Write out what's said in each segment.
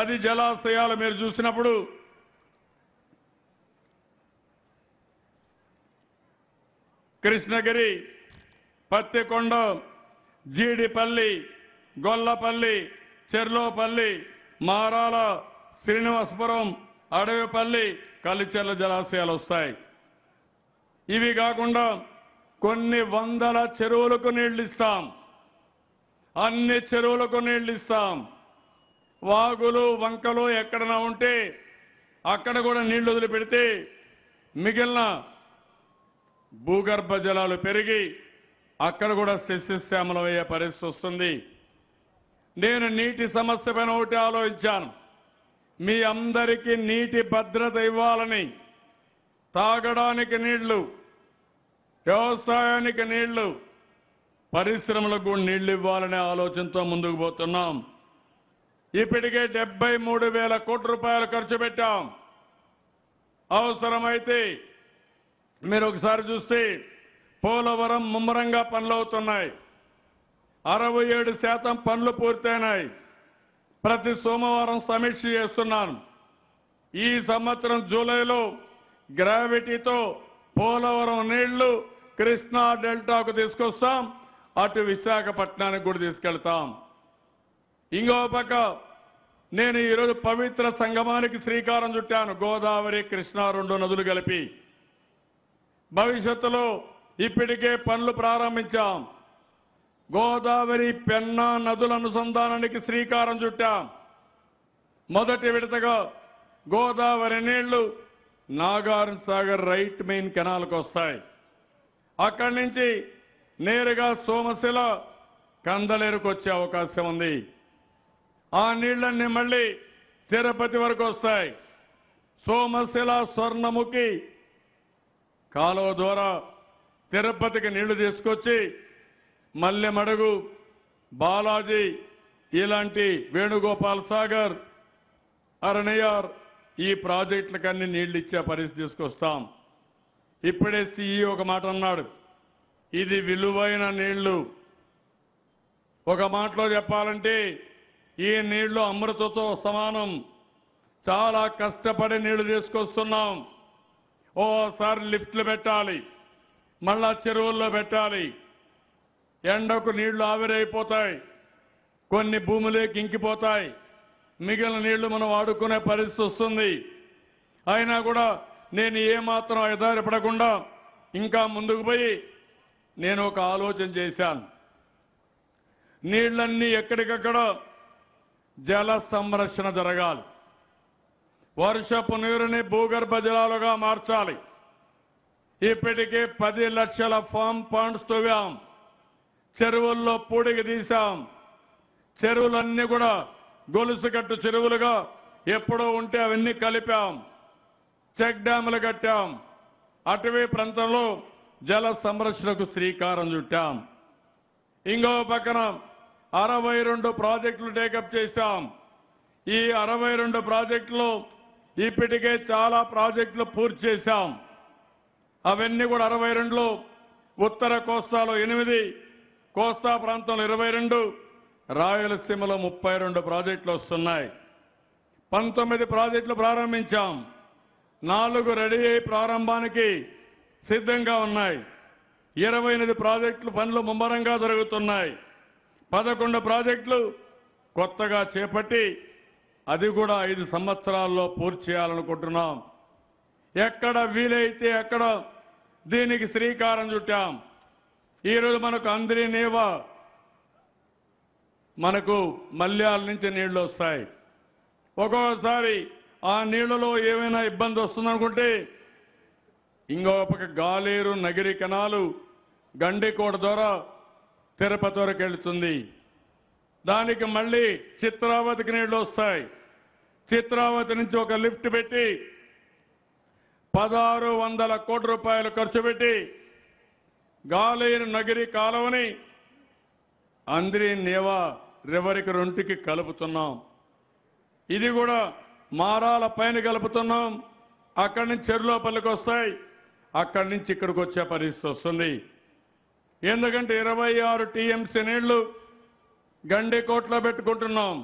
10 జలాశయాలు మీరు చూసినప్పుడు కృష్ణగిరి, పత్తికొండ, జీడిపల్లి, గొల్లపల్లి, చెర్లోపల్లి, మారాల, శ్రీనివాసపురం, అడవిపల్లి, కలిచెర్ల జలాశయాలు వస్తాయి. ఇవి కాకుండా కొన్ని వందల చెరువులకు నీళ్లు ఇస్తాం. అన్ని చెరువులకు నీళ్లు ఇస్తాం. వాగులు, వంకలు ఎక్కడన్నా ఉంటే అక్కడ కూడా నీళ్లు వదిలిపెడితే మిగిలిన భూగర్భ జలాలు పెరిగి అక్కడ కూడా సస్యశ్యామలమయ్యే పరిస్థితి వస్తుంది. నేను నీటి సమస్య పైన ఒకటి ఆలోచించాను. మీ అందరికీ నీటి భద్రత ఇవ్వాలని, తాగడానికి నీళ్లు, వ్యవసాయానికి నీళ్లు, పరిశ్రమలకు నీళ్లు ఇవ్వాలనే ఆలోచనతో ముందుకు పోతున్నాం. ఇప్పటికే 73,000 కోట్ల రూపాయలు ఖర్చు పెట్టాం. అవసరమైతే మీరు ఒకసారి చూస్తే పోలవరం ముమ్మరంగా పనులవుతున్నాయి. 67% పనులు పూర్తయినాయి. ప్రతి సోమవారం సమీక్ష చేస్తున్నాను. ఈ సంవత్సరం జూలైలో గ్రావిటీతో పోలవరం నీళ్లు కృష్ణా డెల్టాకు తీసుకొస్తాం. అటు విశాఖపట్నానికి కూడా తీసుకెళ్తాం. ఇంకో పక్క నేను ఈరోజు పవిత్ర సంగమానికి శ్రీకారం చుట్టాను. గోదావరి, కృష్ణా 2 నదులు కలిపి భవిష్యత్తులో ఇప్పటికే పనులు ప్రారంభించాం. గోదావరి, పెన్నా నదుల అనుసంధానానికి శ్రీకారం చుట్టాం. మొదటి విడతగా గోదావరి నీళ్లు నాగార్జున సాగర్ రైట్ మెయిన్ కెనాల్కు వస్తాయి. అక్కడి నుంచి నేరుగా సోమశిల, కందలేరుకు వచ్చే అవకాశం ఉంది. ఆ నీళ్లన్నీ మళ్ళీ తిరుపతి వరకు వస్తాయి. సోమశిల, స్వర్ణముఖి కాలువ ద్వారా తిరుపతికి నీళ్లు తీసుకొచ్చి మల్లెమడుగు, బాలాజీ ఇలాంటి వేణుగోపాల్ సాగర్, అరణ్యార్ ఈ ప్రాజెక్టులకన్నీ నీళ్లు ఇచ్చే పరిస్థితి తీసుకొస్తాం. ఇప్పుడే సీఈఓ ఒక మాట అన్నాడు, ఇది విలువైన నీళ్లు. ఒక మాటలో చెప్పాలంటే ఈ నీళ్లు అమృతతో సమానం. చాలా కష్టపడి నీళ్లు తీసుకొస్తున్నాం. ఓసారి లిఫ్ట్లు పెట్టాలి, మళ్ళా చెరువుల్లో పెట్టాలి. ఎండకు నీళ్లు ఆవిరైపోతాయి, కొన్ని భూములేకి ఇంకిపోతాయి. మిగిలిన నీళ్లు మనం వాడుకునే పరిస్థితి వస్తుంది. అయినా కూడా నేను ఏమాత్రం ఆధారపడకుండా ఇంకా ముందుకు పోయి నేను ఒక ఆలోచన చేశాను. నీళ్లన్నీ ఎక్కడికక్కడ జల సంరక్షణ జరగాలి. వర్షపు నీరుని భూగర్భ జలాలుగా మార్చాలి. ఇప్పటికే 10 లక్షల ఫామ్ పాండ్స్ తవ్వాం. చెరువుల్లో పూడికి తీశాం. చెరువులన్నీ కూడా గొలుసుకట్టు చెరువులుగా ఎప్పుడో ఉంటే అవన్నీ కలిపాం. చెక్ డ్యాములు కట్టాం. అటవీ ప్రాంతంలో జల సంరక్షణకు శ్రీకారం చుట్టాం. ఇంకో పక్కన 62 ప్రాజెక్టులు టేకప్ చేశాం. ఈ 62 ప్రాజెక్టులు ఇప్పటికే చాలా ప్రాజెక్టులు పూర్తి చేశాం. అవన్నీ కూడా 62లో ఉత్తర కోస్తాలో 8, కోస్తా ప్రాంతంలో 22, రాయలసీమలో 32 ప్రాజెక్టులు వస్తున్నాయి. 19 ప్రాజెక్టులు ప్రారంభించాం. 4 రెడీ అయి ప్రారంభానికి సిద్ధంగా ఉన్నాయి. 28 ప్రాజెక్టులు పనులు ముమ్మరంగా జరుగుతున్నాయి. 11 ప్రాజెక్టులు కొత్తగా చేపట్టి అది కూడా 5 సంవత్సరాల్లో పూర్తి చేయాలనుకుంటున్నాం. ఎక్కడ వీలైతే అక్కడ దీనికి శ్రీకారం చుట్టాం. ఈరోజు మనకు అంద్రి నేవా, మనకు మల్యాల నుంచి నీళ్లు వస్తాయి. ఒక్కొక్కసారి ఆ నీళ్లలో ఏమైనా ఇబ్బంది వస్తుందనుకుంటే ఇంకో పక్క గాలేరు నగిరి కెనాలు గండికోట ద్వారా తిరుపతి వరకు వెళ్తుంది. దానికి మళ్ళీ చిత్రావతికి నీళ్లు వస్తాయి. చిత్రావతి నుంచి ఒక లిఫ్ట్ పెట్టి 1600 కోట్ల రూపాయలు ఖర్చు పెట్టి గాలేరు నగిరి కాలువని అంద్రి నేవా రివర్కి 2కి కలుపుతున్నాం. ఇది కూడా మారాల పైన కలుపుతున్నాం. అక్కడి నుంచి చెరులోపల్లికి వస్తాయి. అక్కడి నుంచి ఇక్కడికి వచ్చే పరిస్థితి వస్తుంది. ఎందుకంటే 26 టీఎంసీ నీళ్లు గండికోట్లో పెట్టుకుంటున్నాం.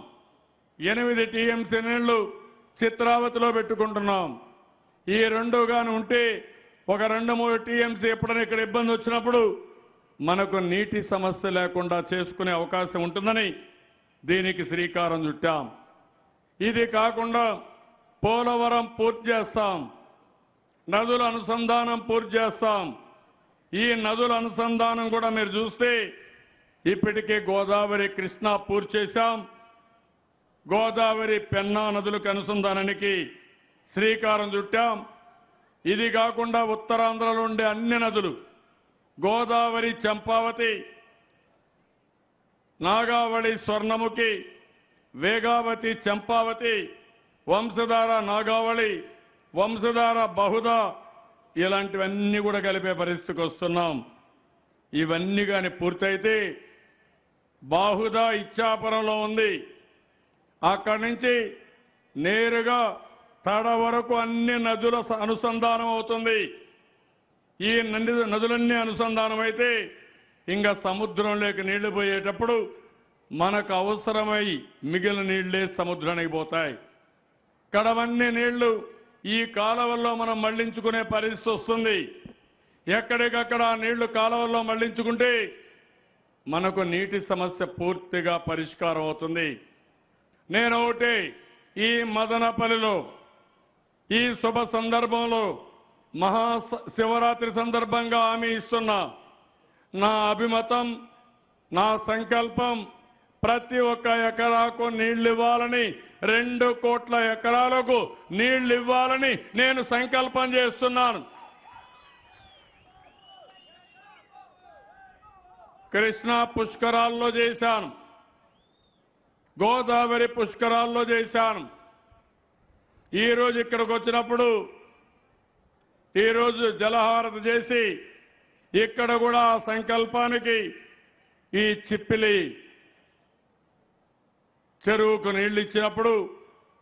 8 టీఎంసీ నీళ్లు చిత్రావతిలో పెట్టుకుంటున్నాం. ఈ రెండు గాని ఉంటే ఒక 2-3 టీఎంసీ ఎప్పుడైనా ఇక్కడ ఇబ్బంది వచ్చినప్పుడు మనకు నీటి సమస్య లేకుండా చేసుకునే అవకాశం ఉంటుందని దీనికి శ్రీకారం చుట్టాం. ఇది కాకుండా పోలవరం పూర్తి చేస్తాం, నదుల అనుసంధానం పూర్తి చేస్తాం. ఈ నదుల అనుసంధానం కూడా మీరు చూస్తే ఇప్పటికే గోదావరి కృష్ణా పూర్తి చేశాం. గోదావరి పెన్నా నదులకు అనుసంధానానికి శ్రీకారం చుట్టాం. ఇది కాకుండా ఉత్తరాంధ్రలో ఉండే అన్ని నదులు గోదావరి చంపావతి, నాగావళి స్వర్ణముఖి, వేగావతి చంపావతి, వంశధార నాగావళి, వంశధార బహుదా ఇలాంటివన్నీ కూడా కలిపే పరిస్థితికి వస్తున్నాం. ఇవన్నీ కానీ పూర్తయితే బాహుదా ఇచ్చాపురంలో ఉంది, అక్కడి నుంచి నేరుగా తడ వరకు అన్ని నదుల అనుసంధానం అవుతుంది. ఈ నదులన్నీ అనుసంధానం అయితే ఇంకా సముద్రంలోకి నీళ్లు పోయేటప్పుడు మనకు అవసరమై మిగిలిన నీళ్లే సముద్రానికి పోతాయి. కడవన్నీ నీళ్లు ఈ కాలువల్లో మనం మళ్లించుకునే పరిస్థితి వస్తుంది. ఎక్కడికక్కడ నీళ్లు కాలువల్లో మళ్లించుకుంటే మనకు నీటి సమస్య పూర్తిగా పరిష్కారం అవుతుంది. నేను ఒకటి ఈ మదనపల్లిలో ఈ శుభ సందర్భంలో మహాశివరాత్రి సందర్భంగా హామీ ఇస్తున్నా. నా అభిమతం, నా సంకల్పం ప్రతి ఒక్క ఎకరాకు నీళ్లు ఇవ్వాలని, 2 కోట్ల ఎకరాలకు నీళ్లు ఇవ్వాలని నేను సంకల్పం చేస్తున్నాను. కృష్ణా పుష్కరాల్లో చేశాను, గోదావరి పుష్కరాల్లో చేశాను. ఈరోజు ఇక్కడికి వచ్చినప్పుడు ఈరోజు జలహారతి చేసి ఇక్కడ కూడా ఆ సంకల్పానికి ఈ చిప్పిలి చెరువుకు నీళ్లు ఇచ్చినప్పుడు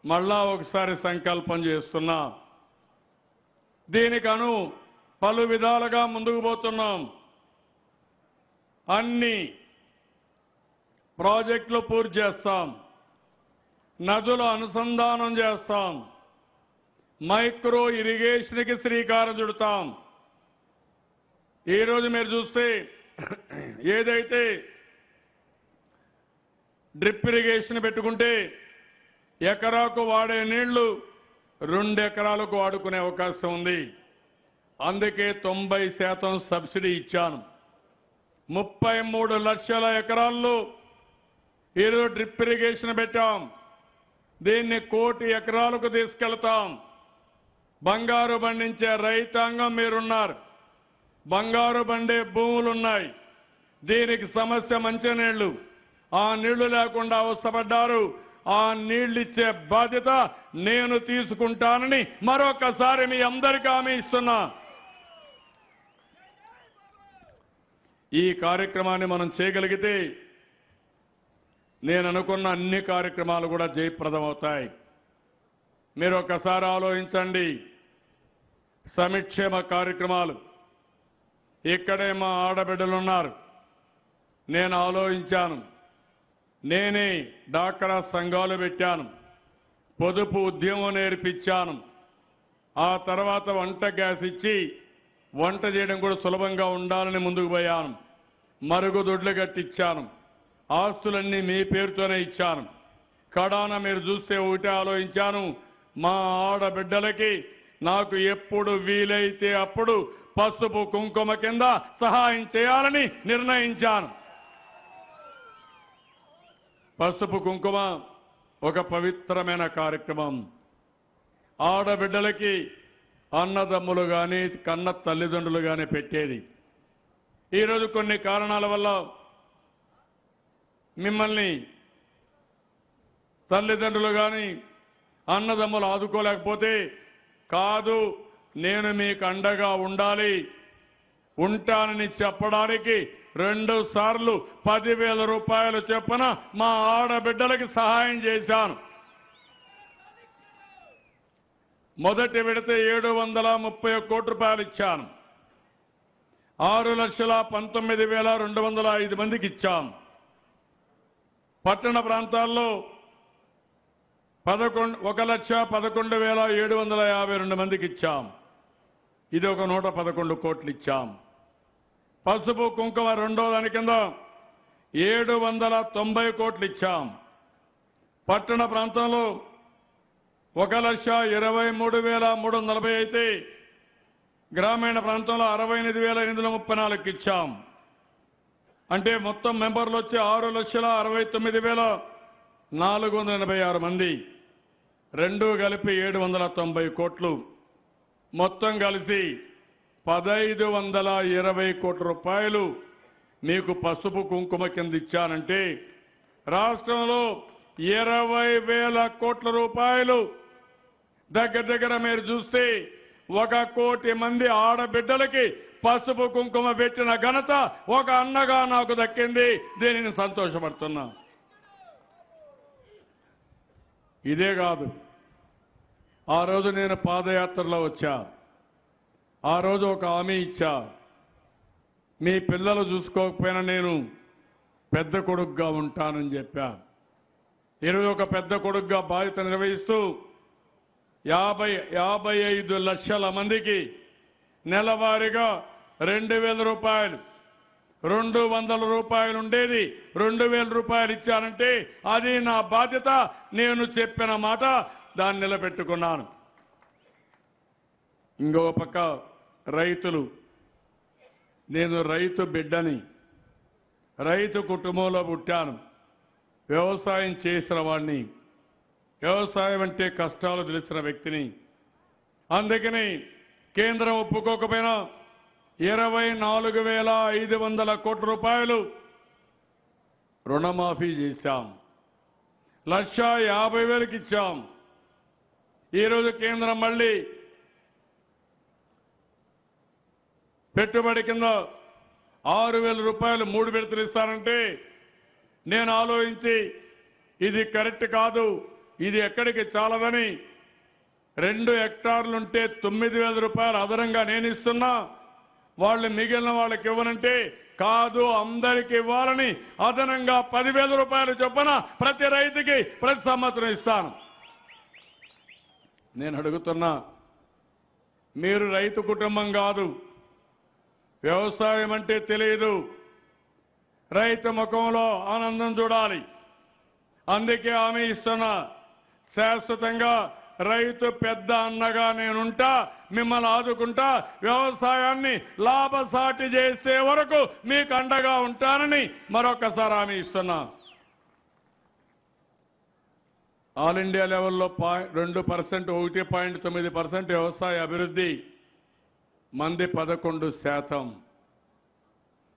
మళ్ళా ఒకసారి సంకల్పం చేస్తున్నా. దీనికను పలు విధాలుగా ముందుకు పోతున్నాం. అన్ని ప్రాజెక్టులు పూర్తి చేస్తాం, నదుల అనుసంధానం చేస్తాం, మైక్రో ఇరిగేషన్కి శ్రీకారం చుడతాం. ఈరోజు మీరు చూస్తే ఏదైతే డ్రిప్ ఇరిగేషన్ పెట్టుకుంటే ఎకరాకు వాడే నీళ్లు 2 ఎకరాలకు వాడుకునే అవకాశం ఉంది. అందుకే 90% సబ్సిడీ ఇచ్చాను. 33 లక్షల ఎకరాల్లో ఈరోజు డ్రిప్ ఇరిగేషన్ పెట్టాం. దీన్ని 1 కోటి ఎకరాలకు తీసుకెళ్తాం. బంగారు పండించే రైతాంగం మీరున్నారు, బంగారు పండే భూములున్నాయి. దీనికి సమస్య మంచినీళ్లు. ఆ నీళ్లు లేకుండా అవస్థపడ్డారు. ఆ నీళ్లిచ్చే బాధ్యత నేను తీసుకుంటానని మరొకసారి మీ అందరికీ హామీ ఇస్తున్నా. ఈ కార్యక్రమాన్ని మనం చేయగలిగితే నేను అనుకున్న అన్ని కార్యక్రమాలు కూడా జయప్రదమవుతాయి. మీరు ఒక్కసారి ఆలోచించండి. సంక్షేమ కార్యక్రమాలు ఇక్కడే మా ఆడబిడ్డలున్నారు. నేను ఆలోచించాను. నేనే డాక్రా సంఘాలు పెట్టాను, పొదుపు ఉద్యమం నేర్పించాను. ఆ తర్వాత వంట గ్యాస్ ఇచ్చి వంట చేయడం కూడా సులభంగా ఉండాలని ముందుకు పోయాను. మరుగుదొడ్లు కట్టించాను. ఆస్తులన్నీ మీ పేరుతోనే ఇచ్చాను. కడాన మీరు చూస్తే ఒకటే ఆలోచించాను. మా ఆడబిడ్డలకి నాకు ఎప్పుడు వీలైతే అప్పుడు పసుపు కుంకుమ కింద సహాయం చేయాలని నిర్ణయించాను. పసుపు కుంకుమ ఒక పవిత్రమైన కార్యక్రమం. ఆడబిడ్డలకి అన్నదమ్ములు కానీ కన్న తల్లిదండ్రులు కానీ పెట్టేది. ఈరోజు కొన్ని కారణాల వల్ల మిమ్మల్ని తల్లిదండ్రులు కానీ అన్నదమ్ములు ఆదుకోలేకపోతే, కాదు నేను మీకు అండగా ఉండాలి, ఉంటానని చెప్పడానికి 2 సార్లు 10,000 రూపాయలు చొప్పున మా ఆడబిడ్డలకి సహాయం చేశాను. మొదటి విడత 731 కోట్ల రూపాయలు ఇచ్చాను. 6,19,205 మందికి ఇచ్చాం. పట్టణ ప్రాంతాల్లో 1,11,752 మందికి ఇచ్చాం. ఇది ఒక 111 కోట్లు ఇచ్చాం. పసుపు కుంకుమ రెండో దాని కింద 790 కోట్లు ఇచ్చాం. పట్టణ ప్రాంతంలో 1,23,340 అయితే గ్రామీణ ప్రాంతంలో 68,834 ఇచ్చాం. అంటే మొత్తం మెంబర్లు వచ్చి 6,69,486 మంది. రెండు కలిపి 790 కోట్లు. మొత్తం కలిసి 1,520 కోట్ల రూపాయలు మీకు పసుపు కుంకుమ కింద ఇచ్చానంటే రాష్ట్రంలో 20,000 కోట్ల రూపాయలు దగ్గర మీరు చూస్తే 1 కోటి మంది ఆడబిడ్డలకి పసుపు కుంకుమ పెట్టిన ఘనత ఒక అన్నగా నాకు దక్కింది. దీనిని సంతోషపడుతున్నా. ఇదే కాదు, ఆ రోజు నేను పాదయాత్రలో వచ్చా. ఆ రోజు ఒక హామీ ఇచ్చా, మీ పిల్లలు చూసుకోకపోయినా నేను పెద్ద కొడుకుగా ఉంటానని చెప్పా. ఈరోజు ఒక పెద్ద కొడుకుగా బాధ్యత నిర్వహిస్తూ 55 లక్షల మందికి నెలవారీగా 2,000 రూపాయలు, 200 రూపాయలు ఉండేది 2,000 రూపాయలు ఇచ్చానంటే అది నా బాధ్యత. నేను చెప్పిన మాట దాన్ని నిలబెట్టుకున్నాను. ఇంకో పక్క రైతులు, నేను రైతు బిడ్డని, రైతు కుటుంబంలో పుట్టాను, వ్యవసాయం చేసిన వాడిని, వ్యవసాయం అంటే కష్టాలు తెలిసిన వ్యక్తిని. అందుకని కేంద్రం ఒప్పుకోకపోయినా 24,500 కోట్ల రూపాయలు రుణమాఫీ చేశాం. 1,50,000కి ఇచ్చాం. ఈరోజు కేంద్రం మళ్ళీ పెట్టుబడి కింద 6,000 రూపాయలు 3 విడతలు ఇస్తానంటే నేను ఆలోచించి ఇది కరెక్ట్ కాదు, ఇది ఎక్కడికి చాలదని 2 హెక్టార్లుంటే 9,000 రూపాయలు అదనంగా నేను ఇస్తున్నా. వాళ్ళు మిగిలిన వాళ్ళకి ఇవ్వనంటే కాదు, అందరికి ఇవ్వాలని అదనంగా 10,000 రూపాయలు చొప్పున ప్రతి రైతుకి ప్రతి సంవత్సరం ఇస్తాను. నేను అడుగుతున్నా, మీరు రైతు కుటుంబం కాదు, వ్యవసాయం అంటే తెలియదు, రైతు ముఖంలో ఆనందం చూడాలి. అందుకే హామీ ఇస్తున్నా, శాశ్వతంగా రైతు పెద్ద అన్నగా నేనుంటా, మిమ్మల్ని ఆదుకుంటా, వ్యవసాయాన్ని లాభసాటి చేసే వరకు మీకు అండగా ఉంటానని మరొకసారి హామీ ఇస్తున్నా. ఆల్ ఇండియా లెవెల్లో 2%, 1.9% వ్యవసాయ అభివృద్ధి, మంది 11%.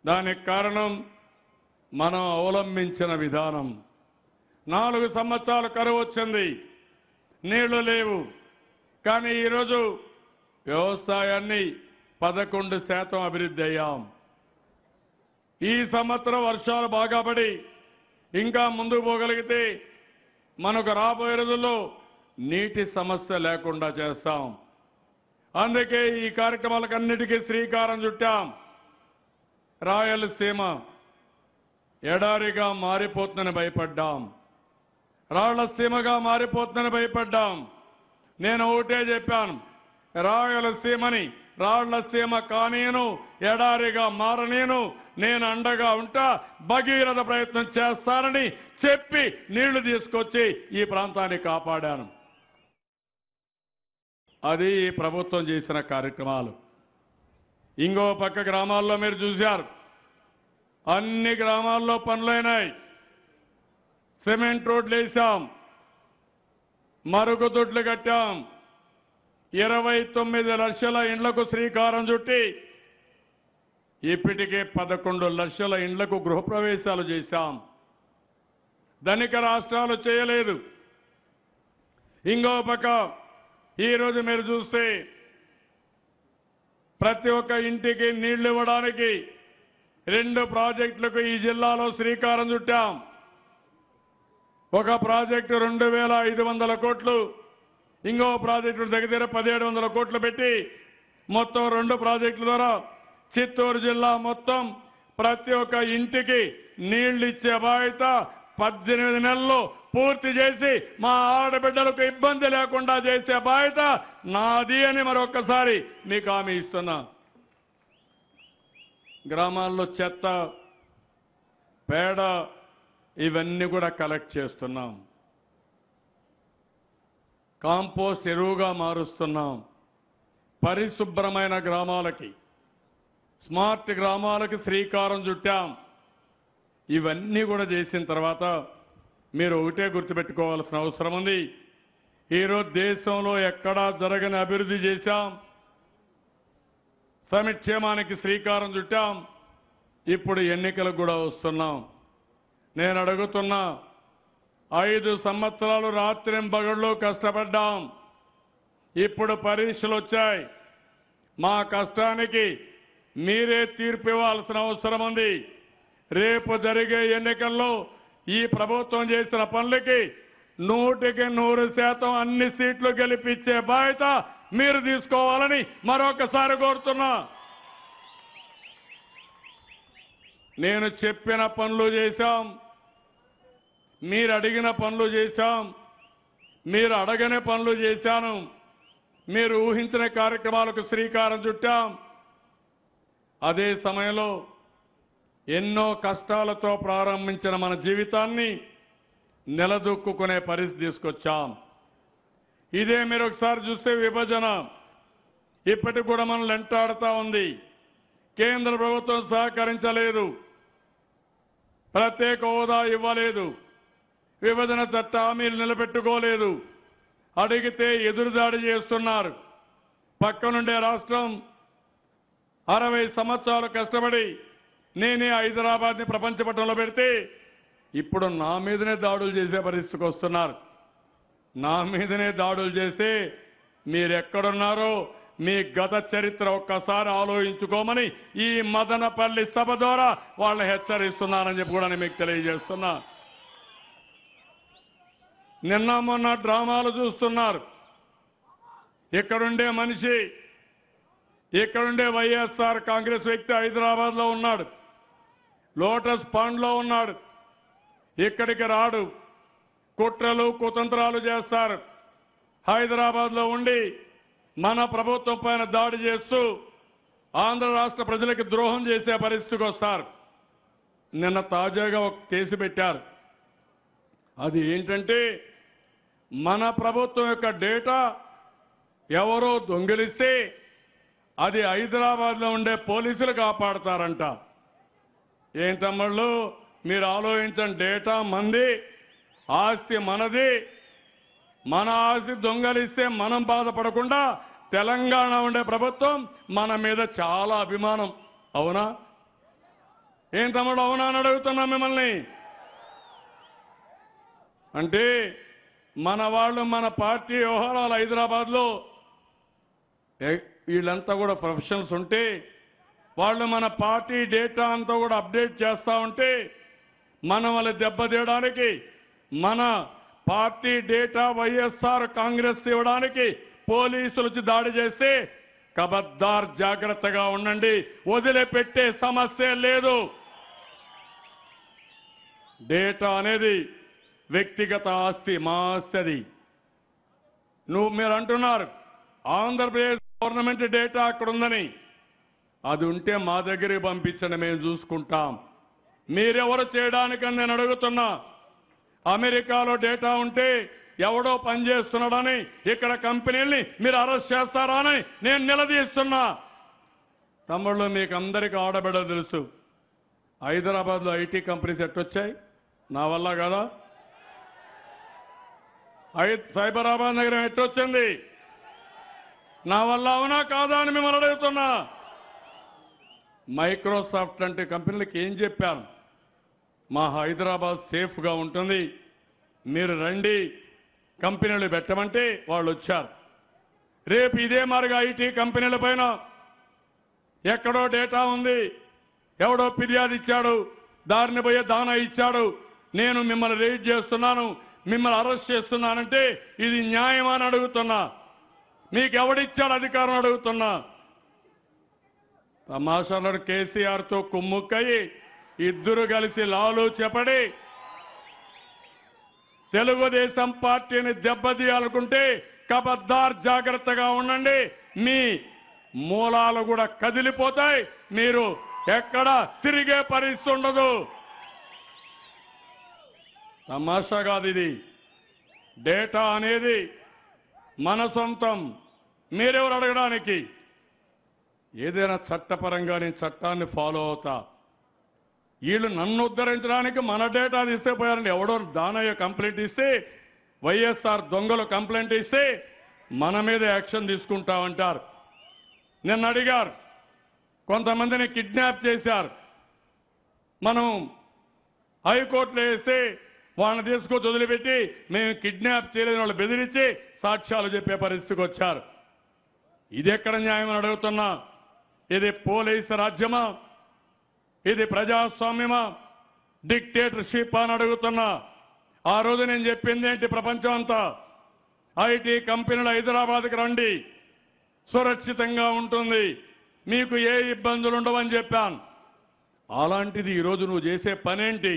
దానికి కారణం మనం అవలంబించిన విధానం. 4 సంవత్సరాలు కరువు వచ్చింది, నీళ్లు లేవు. కానీ ఈరోజు వ్యవసాయాన్ని 11% అభివృద్ధి అయ్యాం. ఈ సంవత్సరం వర్షాలు బాగా పడి ఇంకా ముందుకు పోగలిగితే మనకు రాబోయే రోజుల్లో నీటి సమస్య లేకుండా చేస్తాం. అందుకే ఈ కార్యక్రమాలకన్నిటికీ శ్రీకారం చుట్టాం. రాయలసీమ ఎడారిగా మారిపోతుందని భయపడ్డాం, రాళ్లసీమగా మారిపోతుందని భయపడ్డాం. నేను ఒకటే చెప్పాను, రాయలసీమని రాళ్లసీమ కానీను, ఎడారిగా మారనేను, నేను అండగా ఉంటా, భగీరథ ప్రయత్నం చేస్తానని చెప్పి నీళ్లు తీసుకొచ్చి ఈ ప్రాంతాన్ని కాపాడాను. అది ఈ ప్రభుత్వం చేసిన కార్యక్రమాలు. ఇంకో పక్క గ్రామాల్లో మీరు చూశారు, అన్ని గ్రామాల్లో పనులైనాయి. సిమెంట్ రోడ్లు వేశాం, మరుగుదొడ్లు కట్టాం, 29 లక్షల ఇండ్లకు శ్రీకారం చుట్టి ఇప్పటికే 11 లక్షల ఇండ్లకు గృహప్రవేశాలు చేశాం. ధనిక రాష్ట్రాలు చేయలేదు. ఇంకో పక్క ఈరోజు మీరు చూస్తే ప్రతి ఒక్క ఇంటికి నీళ్లు ఇవ్వడానికి 2 ప్రాజెక్టులకు ఈ జిల్లాలో శ్రీకారం చుట్టాం. ఒక ప్రాజెక్టు 2,500 కోట్లు, ఇంకో ప్రాజెక్టు దగ్గర 1,700 కోట్లు పెట్టి మొత్తం 2 ప్రాజెక్టుల ద్వారా చిత్తూరు జిల్లా మొత్తం ప్రతి ఒక్క ఇంటికి నీళ్లు ఇచ్చే బాధ్యత 18 నెలల్లో పూర్తి చేసి మా ఆడబిడ్డలకు ఇబ్బంది లేకుండా చేసే బాధ్యత నాది అని మరొక్కసారి మీకు హామీ ఇస్తున్నా. గ్రామాల్లో చెత్త, పేడ ఇవన్నీ కూడా కలెక్ట్ చేస్తున్నాం. కాంపోస్ట్ ఎరువుగా మారుస్తున్నాం. పరిశుభ్రమైన గ్రామాలకి, స్మార్ట్ గ్రామాలకి శ్రీకారం చుట్టాం. ఇవన్నీ కూడా చేసిన తర్వాత మీరు ఒకటే గుర్తుపెట్టుకోవాల్సిన అవసరం ఉంది. ఈరోజు దేశంలో ఎక్కడా జరగని అభివృద్ధి చేశాం. సంక్షేమానికి శ్రీకారం చుట్టాం. ఇప్పుడు ఎన్నికలకు కూడా వస్తున్నాం. నేను అడుగుతున్నా, 5 సంవత్సరాలు రాత్రింబగళ్ళు కష్టపడ్డాం. ఇప్పుడు పరీక్షలు వచ్చాయి. మా కష్టానికి మీరే తీర్పు ఇవ్వాల్సిన అవసరం ఉంది. రేపు జరిగే ఎన్నికల్లో ఈ ప్రభుత్వం చేసిన పనులకి 100% అన్ని సీట్లు గెలిపించే బాధ్యత మీరు తీసుకోవాలని మరొకసారి కోరుతున్నా. నేను చెప్పిన పనులు చేశాం, మీరు అడిగిన పనులు చేశాం, మీరు అడగని పనులు చేశాను, మీరు ఊహించిన కార్యక్రమాలకు శ్రీకారం చుట్టాం. అదే సమయంలో ఎన్నో కష్టాలతో ప్రారంభించిన మన జీవితాన్ని నిలదొక్కునే పరిస్థితి తీసుకొచ్చాం. ఇదే మీరు ఒకసారి చూస్తే విభజన ఇప్పటికి కూడా మనల్ని వెంటాడుతూ ఉంది. కేంద్ర ప్రభుత్వం సహకరించలేదు, ప్రత్యేక హోదా ఇవ్వలేదు, విభజన చట్ట హామీలు నిలబెట్టుకోలేదు, అడిగితే ఎదురుదాడి చేస్తున్నారు. పక్కనుండే రాష్ట్రం 60 సంవత్సరాలు కష్టపడి నేనే హైదరాబాద్ని ప్రపంచ పటంలో పెడితే ఇప్పుడు నా మీదనే దాడులు చేసే పరిస్థితికి వస్తున్నారు. నా మీదనే దాడులు చేస్తే మీరెక్కడున్నారో మీ గత చరిత్ర ఒక్కసారి ఆలోచించుకోమని ఈ మదనపల్లి సభ ద్వారా వాళ్ళని హెచ్చరిస్తున్నారని చెప్పి కూడా నేను మీకు తెలియజేస్తున్నా. నిన్న మొన్న డ్రామాలు చూస్తున్నారు. ఇక్కడుండే మనిషి, ఇక్కడుండే వైఎస్ఆర్ కాంగ్రెస్ వ్యక్తి హైదరాబాద్లో ఉన్నాడు, లోటస్ పాండ్లో ఉన్నాడు. ఇక్కడికి రాడు, కుట్రలు కుతంత్రాలు చేస్తారు. హైదరాబాద్లో ఉండి మన ప్రభుత్వం పైన దాడి చేస్తూ ఆంధ్ర రాష్ట్ర ప్రజలకు ద్రోహం చేసే పరిస్థితికి వస్తారు. నిన్న తాజాగా ఒక కేసు పెట్టారు. అది ఏంటంటే మన ప్రభుత్వం యొక్క డేటా ఎవరో దొంగిలిస్తే అది హైదరాబాద్లో ఉండే పోలీసులు కాపాడతారంట. ఏం తమ్ముళ్ళు మీరు ఆలోచించండి. డేటా మంది, ఆస్తి మనది. మన ఆస్తి దొంగలిస్తే మనం బాధపడకుండా తెలంగాణ ఉండే ప్రభుత్వం మన మీద చాలా అభిమానం. అవునా? ఏం తమ్ముడు అవునా అని అడుగుతున్నా మిమ్మల్ని. అంటే మన వాళ్ళు, మన పార్టీ వ్యవహారాలు హైదరాబాద్లో వీళ్ళంతా కూడా ప్రొఫెషనల్స్ ఉంటే వాళ్ళు మన పార్టీ డేటా అంతా కూడా అప్డేట్ చేస్తూ ఉంటే మనం వాళ్ళ దెబ్బతీయడానికి, మన పార్టీ డేటా వైఎస్ఆర్ కాంగ్రెస్ ఇవ్వడానికి పోలీసులు వచ్చి దాడి చేస్తే ఖబర్దార్ జాగ్రత్తగా ఉండండి, వదిలిపెట్టే సమస్య లేదు. డేటా అనేది వ్యక్తిగత ఆస్తి, మా ఆస్తి అది. మీరు అంటున్నారు ఆంధ్రప్రదేశ్ గవర్నమెంట్ డేటా అక్కడ ఉందని. అది ఉంటే మా దగ్గరికి పంపించండి, మేము చూసుకుంటాం. మీరెవరు చేయడానికని నేను అడుగుతున్నా. అమెరికాలో డేటా ఉంటే ఎవడో పనిచేస్తున్నాడని ఇక్కడ కంపెనీల్ని మీరు అరెస్ట్ చేస్తారా అని నేను నిలదీస్తున్నా. తమ్ముళ్ళు మీకు అందరికీ ఆడబిడ్డ తెలుసు. హైదరాబాద్లో ఐటీ కంపెనీస్ ఎట్టొచ్చాయి? నా వల్ల కదా. సైబరాబాద్ నగరం ఎట్టొచ్చింది? నా వల్ల అవునా కాదా అని మిమ్మల్ని అడుగుతున్నా. మైక్రోసాఫ్ట్ లాంటి కంపెనీలకు ఏం చెప్పాను? మా హైదరాబాద్ సేఫ్గా ఉంటుంది, మీరు రండి కంపెనీలు పెట్టమంటే వాళ్ళు వచ్చారు. రేపు ఇదే మారిగా ఐటీ కంపెనీల పైన ఎక్కడో డేటా ఉంది, ఎవడో ఫిర్యాదు ఇచ్చాడు, దారిని పోయే దానా ఇచ్చాడు, నేను మిమ్మల్ని రేజ్ చేస్తున్నాను, మిమ్మల్ని అరెస్ట్ చేస్తున్నానంటే ఇది న్యాయమా అని అడుగుతున్నా. మీకు ఎవడిచ్చాడు అధికారం అడుగుతున్నా. తమాషాలు కేసీఆర్తో కుమ్ముక్కయి ఇద్దరు కలిసి లాలు చెప్పడి తెలుగుదేశం పార్టీని దెబ్బతీయాలనుకుంటే ఖబర్దార్ జాగ్రత్తగా ఉండండి. మీ మూలాలు కూడా కదిలిపోతాయి. మీరు ఎక్కడ తిరిగే పరిస్థితి ఉండదు. తమాషా కాదు ఇది. డేటా అనేది మన సొంతం. మీరెవరు అడగడానికి? ఏదైనా చట్టపరంగా నేను చట్టాన్ని ఫాలో అవుతా. వీళ్ళు నన్ను ఉద్ధరించడానికి మన డేటా తీసుకుపోయారండి. ఎవడో దానయ్య కంప్లైంట్ ఇస్తే, వైఎస్ఆర్ దొంగలు కంప్లైంట్ ఇస్తే మన మీద యాక్షన్ తీసుకుంటామంటారు. నిన్న అడిగారు, కొంతమందిని కిడ్నాప్ చేశారు. మనం హైకోర్టులో వేస్తే వాళ్ళని తీసుకొచ్చి వదిలిపెట్టి మేము కిడ్నాప్ చేయలేని వాళ్ళు బెదిరించి సాక్ష్యాలు చెప్పే పరిస్థితికి వచ్చారు. ఇది ఎక్కడ న్యాయం అని అడుగుతున్నా. ఇది పోలీసు రాజ్యమా? ఇది ప్రజాస్వామ్యమా? డిక్టేటర్షిప్ అని అడుగుతున్నా. ఆ రోజు నేను చెప్పింది ఏంటి? ప్రపంచం అంతా ఐటీ కంపెనీలు హైదరాబాద్కి రండి, సురక్షితంగా ఉంటుంది, మీకు ఏ ఇబ్బందులు ఉండవని చెప్పాను. అలాంటిది ఈరోజు నువ్వు చేసే పనేంటి?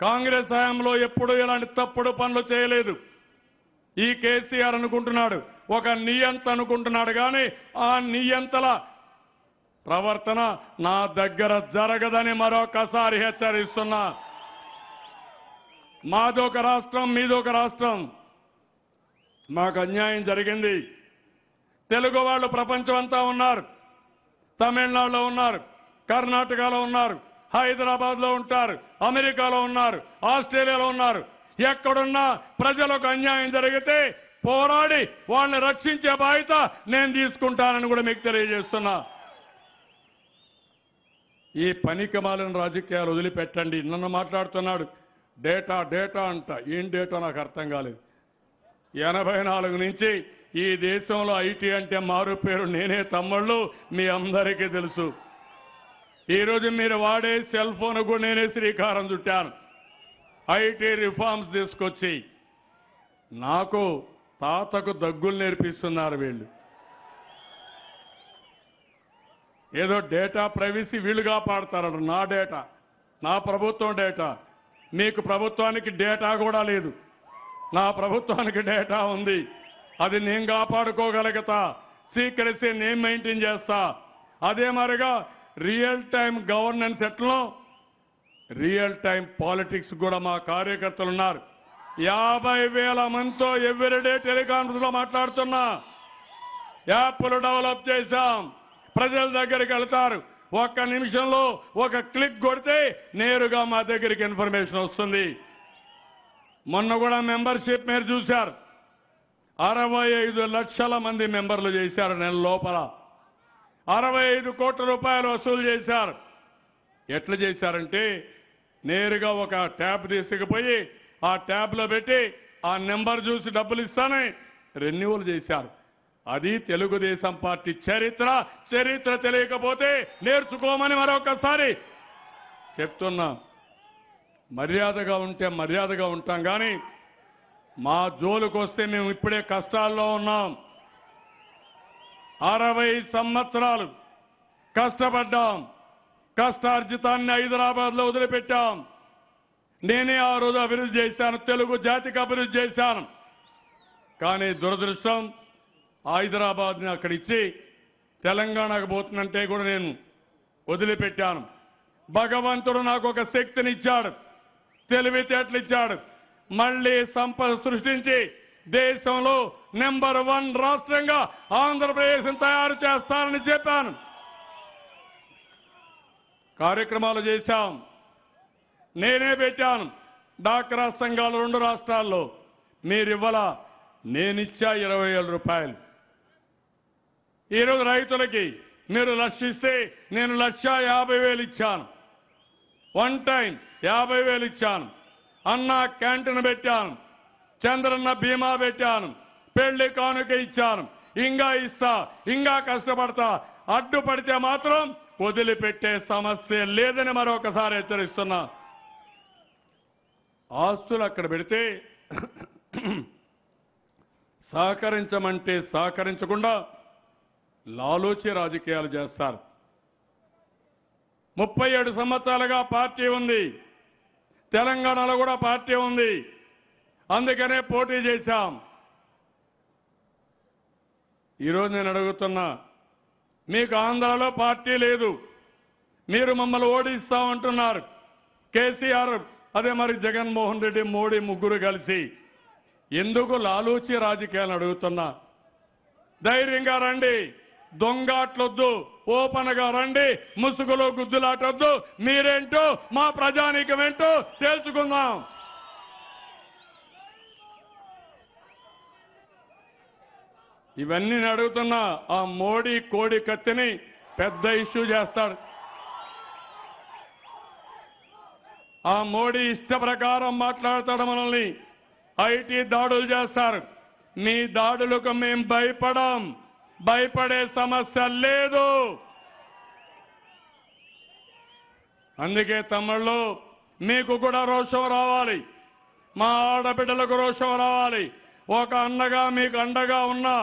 కాంగ్రెస్ హయాంలో ఎప్పుడూ ఇలాంటి తప్పుడు పనులు చేయలేదు. ఈ కేసీఆర్ అనుకుంటున్నాడు ఒక నియంత అనుకుంటున్నాడు, కానీ ఆ నియంతల ప్రవర్తన నా దగ్గర జరగదని మరొకసారి హెచ్చరిస్తున్నా. మాదొక రాష్ట్రం, మీదొక రాష్ట్రం. మాకు అన్యాయం జరిగింది. తెలుగు వాళ్ళు ప్రపంచం అంతా ఉన్నారు. తమిళనాడులో ఉన్నారు, కర్ణాటకలో ఉన్నారు, హైదరాబాద్లో ఉంటారు, అమెరికాలో ఉన్నారు, ఆస్ట్రేలియాలో ఉన్నారు. ఎక్కడున్నా ప్రజలకు అన్యాయం జరిగితే పోరాడి వాళ్ళని రక్షించే బాధ్యత నేను తీసుకుంటానని కూడా మీకు తెలియజేస్తున్నా. ఈ పనికిమాలిన రాజకీయాలు వదిలిపెట్టండి. నన్ను మాట్లాడుతున్నాడు డేటా డేటా అంట. ఏం డేటా నాకు అర్థం కాలేదు. 84 నుంచి ఈ దేశంలో ఐటీ అంటే మారు పేరు నేనే తమ్ముళ్ళు, మీ అందరికీ తెలుసు. ఈరోజు మీరు వాడే సెల్ ఫోన్ కూడా నేనే శ్రీకారం చుట్టాను. ఐటీ రిఫార్మ్స్ తీసుకొచ్చి నాకు తాతకు దగ్గులు నేర్పిస్తున్నారు వీళ్ళు. ఏదో డేటా ప్రైవసీ వీళ్ళు కాపాడతారు. నా డేటా, నా ప్రభుత్వం డేటా. మీకు ప్రభుత్వానికి డేటా కూడా లేదు. నా ప్రభుత్వానికి డేటా ఉంది. అది నేను కాపాడుకోగలుగుతా. సీక్రెసీ నేను మెయింటైన్ చేస్తా. అదే మరిగా రియల్ టైం గవర్నెన్స్ ఎట్లా, రియల్ టైం పాలిటిక్స్ కూడా మా కార్యకర్తలు ఉన్నారు. 50,000 మందితో ఎవ్రీడే టెలికాన్ఫరెన్స్ లో మాట్లాడుతున్నా. యాప్లు డెవలప్ చేశాం. ప్రజల దగ్గరికి వెళ్తారు. ఒక్క నిమిషంలో ఒక క్లిక్ కొడితే నేరుగా మా దగ్గరికి ఇన్ఫర్మేషన్ వస్తుంది. మొన్న కూడా మెంబర్షిప్ మీరు చూశారు. 65 లక్షల మంది మెంబర్లు చేశారు. నెల లోపల 65 కోట్ల రూపాయలు వసూలు చేశారు. ఎట్లా చేశారంటే నేరుగా ఒక ట్యాబ్ తీసుకుపోయి ఆ ట్యాబ్లో పెట్టి ఆ నెంబర్ చూసి డబ్బులు ఇస్తానే రెన్యువల్ చేశారు. అది తెలుగుదేశం పార్టీ చరిత్ర. చరిత్ర తెలియకపోతే నేర్చుకోమని మరొకసారి చెప్తున్నా. మర్యాదగా ఉంటే మర్యాదగా ఉంటాం, కానీ మా జోలుకు వస్తే మేము ఇప్పుడే కష్టాల్లో ఉన్నాం. 60 సంవత్సరాలు కష్టపడ్డాం. కష్టార్జితాన్ని హైదరాబాద్లో వదిలిపెట్టాం. నేనే ఆ రోజు అభివృద్ధి చేశాను, తెలుగు జాతికి అభివృద్ధి చేశాను. కానీ దురదృష్టం హైదరాబాద్ని అక్కడ ఇచ్చి తెలంగాణకు పోతుందంటే కూడా నేను వదిలిపెట్టాను. భగవంతుడు నాకు ఒక శక్తినిచ్చాడు, తెలివితేటలు ఇచ్చాడు. మళ్లీ సంపద సృష్టించి దేశంలో నెంబర్ 1 రాష్ట్రంగా ఆంధ్రప్రదేశ్ని తయారు చేస్తానని చెప్పాను. కార్యక్రమాలు చేశాం. నేనే పెట్టాను. డాక్రా సంఘాలు 2 రాష్ట్రాల్లో. మీరివ్వాల, నేనిచ్చా 20,000 రూపాయలు. ఈరోజు రైతులకి మీరు లక్షిస్తే నేను 1,50,000 ఇచ్చాను. వన్ టైం 50,000 ఇచ్చాను. అన్న క్యాంటీన్ పెట్టాను. చంద్రన్న బీమా పెట్టాను. పెళ్లి కానుక ఇచ్చాను. ఇంకా ఇస్తా, ఇంకా కష్టపడతా. అడ్డుపడితే మాత్రం వదిలిపెట్టే సమస్య లేదని మరొకసారి హెచ్చరిస్తున్నా. ఆస్తులు అక్కడ పెడితే సహకరించమంటే సహకరించకుండా లాలూచి రాజకీయాలు చేస్తారు. 37 సంవత్సరాలుగా పార్టీ ఉంది. తెలంగాణలో కూడా పార్టీ ఉంది. అందుకనే పోటీ చేశాం. ఈరోజు నేను అడుగుతున్నా, మీకు ఆంధ్రాలో పార్టీ లేదు, మీరు మమ్మల్ని ఓడిస్తామంటున్నారు. కేసీఆర్ అదే మరి జగన్మోహన్ రెడ్డి, మోడీ ముగ్గురు కలిసి ఎందుకు లాలూచి రాజకీయాలు అడుగుతున్నా? ధైర్యంగా రండి, దొంగాట్లొద్దు, ఓపెన్గా రండి, ముసుగులో గుద్దులాటొద్దు. మీరేంటో మా ప్రజానీకమేంటో తెలుసుకుందాం. ఇవన్నీ నేను అడుగుతున్నా. ఆ మోడీ కోడి కత్తిని పెద్ద ఇష్యూ చేస్తాడు. ఆ మోడీ ఇష్ట ప్రకారం మాట్లాడతాడు. మనల్ని ఐటీ దాడులు చేస్తారు. మీ దాడులకు మేం భయపడం, భయపడే సమస్య లేదు. అందుకే తమ్ముళ్ళు, మీకు కూడా రోషం రావాలి, మా ఆడబిడ్డలకు రోషం రావాలి. ఒక అన్నగా మీకు అండగా ఉన్నా.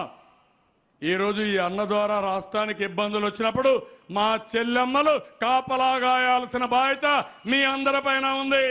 ఈరోజు ఈ అన్న ద్వారా రాష్ట్రానికి ఇబ్బందులు వచ్చినప్పుడు మా చెల్లెమ్మలు కాపలా గాయాల్సిన బాధ్యత మీ అందరిపైన ఉంది.